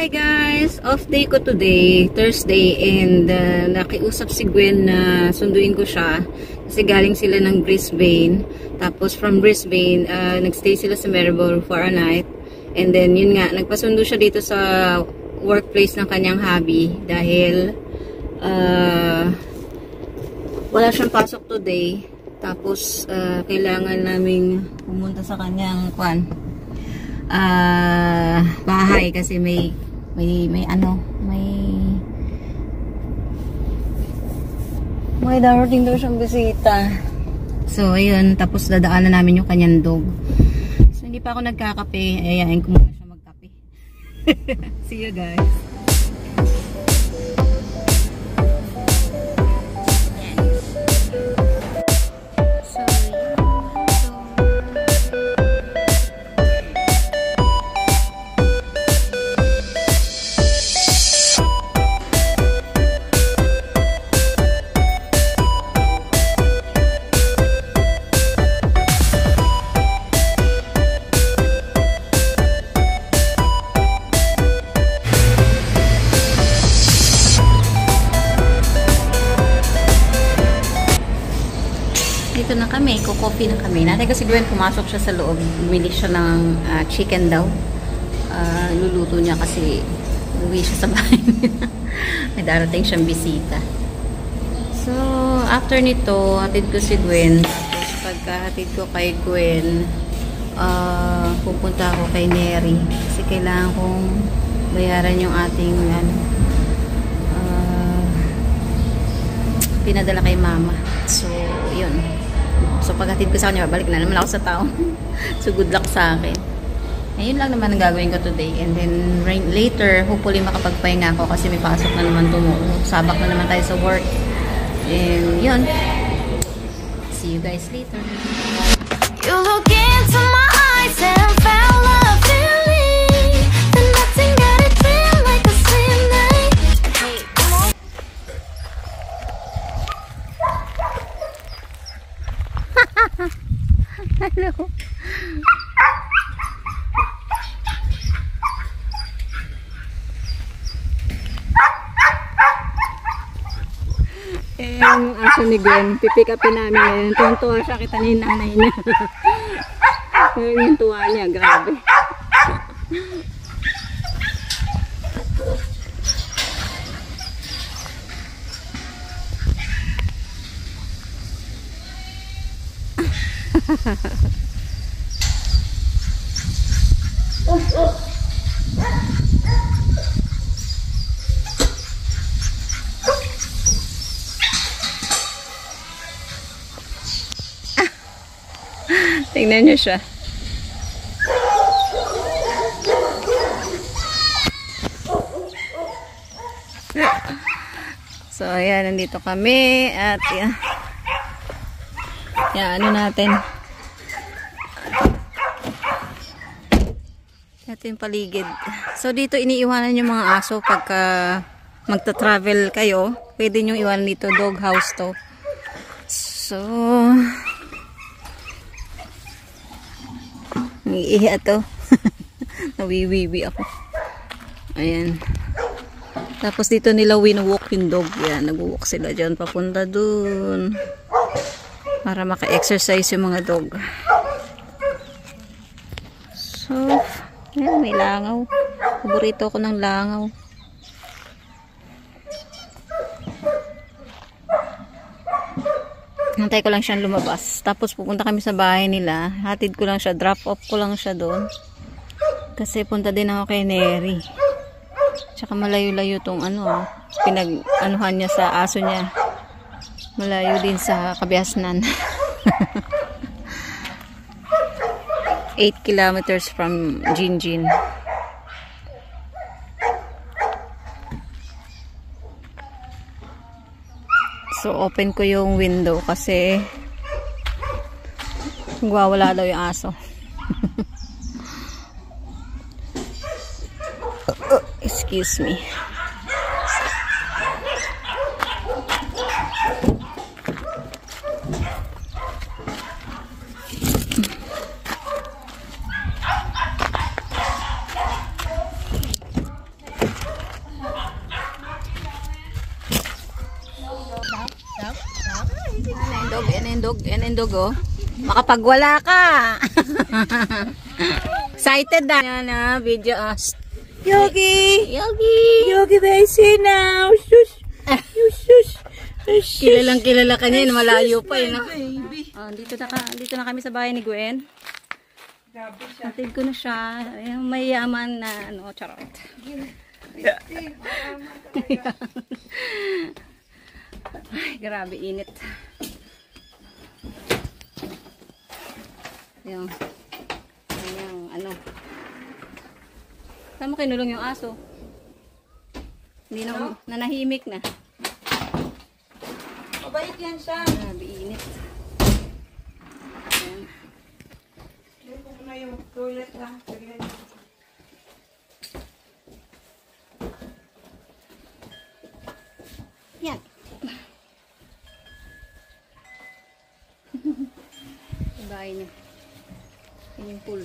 Hi guys! Off day ko today, Thursday, and nakiusap si Gwen na sunduin ko siya kasi galing sila ng Brisbane. Tapos from Brisbane, nagstay sila sa Maryborough for a night. And then yun nga, nagpasundo siya dito sa workplace ng kanyang hubby dahil wala siyang pasok today. Tapos kailangan naming pumunta sa kanyang bahay kasi may darating daw siyang bisita. So ayun, tapos dadaanan namin yung kanyang dog. So hindi pa ako nagkakape, ayain ko muna siya magkape. See you guys. Dito na kami, kukopi na kami. Natin kasi Gwen, pumasok siya sa loob. Bumili siya ng chicken daw. Luluto niya kasi uwi siya sa bahay niya. May darating siyang bisita. So, after nito, hatid ko si Gwen. Tapos pagkahatid ko kay Gwen, pupunta ako kay Neri. Kasi kailangan kong bayaran yung ating pinadala kay mama. So, yun. So, paghatid ko sa kanya, balik na naman ako sa town. So, good luck sa akin. Ayun lang naman ang gagawin ko today. And then, later, hopefully makapagpahinga ako kasi may pasok na naman tomorrow. Sabak na naman tayo sa work. And, yun. See you guys later. You look into my eyes and fell love in me. And nothing got it feel like a slim night. Hey, come on. Hello. Yung aso ni Gwen, pipick upin namin ngayon. Tuwan-tuwa siya, kita ni nanay niya. Yung tuwa niya, grabe. Tingnan niyo siya. So ayan, nandito kami at yan, ano natin paligid. So dito iniiwanan yung mga aso pagka magta-travel kayo. Pwede nyo iwanan dito, dog house to. So iihi to. Nawiwiwi ako. Ayan. Tapos dito nila wino-walk yung dog. Yan, nag-walk sila dyan papunta dun. Para maka-exercise yung mga dog. So, yan, may langaw. Paborito ko ng langaw. Hantay ko lang siyang lumabas. Tapos pupunta kami sa bahay nila. Hatid ko lang siya. Drop off ko lang siya doon. Kasi punta din ako kay Neri. Tsaka malayo-layo tong pinag-anuhan niya sa aso niya. Malayo din sa Kabiasnan. 8 kilometers from Jinjin. So, open ko yung window kasi wala daw yung aso. Excuse me. Yan Indog, oh. Makapagwala ka. Excited na. Yan na, video. Yogi! Yogi Besi now! Shush! Shush! Kilalang kilala ka niya. Malayo pa yun. Dito na kami sa bahay ni Gwen. Hatid ko na siya. May yaman na charot. Ay, grabe init. Yung saan mo kinulong yung aso? Hindi na, nanahimik na. Mabait yan siya. Grabe init. Ayan. Hindi ko na yung toilet lang. Yan. Bahay niya. Yan yung pool.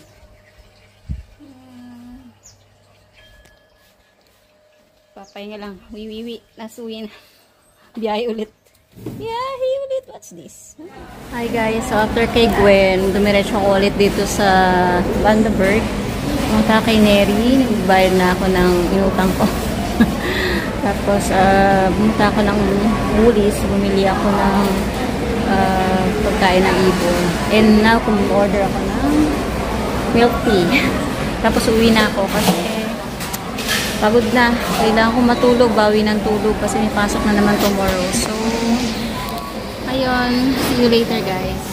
Papahinga lang. Wiwiwi. Nasuwi na. Biyahe ulit. Biyahe ulit. What's this? Hi guys. So after kay Gwen, dumiretso ko ulit dito sa Vandenberg. Pumunta kay Neri. Nagbayad na ako ng inutang ko. Tapos, pumunta ako ng Woolies. Bumili ako ng pagkain ng ibon. And now, order ako ng milk tea. Tapos, uwi na ako kasi pagod na. Kailangan ko matulog. Bawi ng tulog kasi may pasok na naman tomorrow. So, ayun. See you later, guys.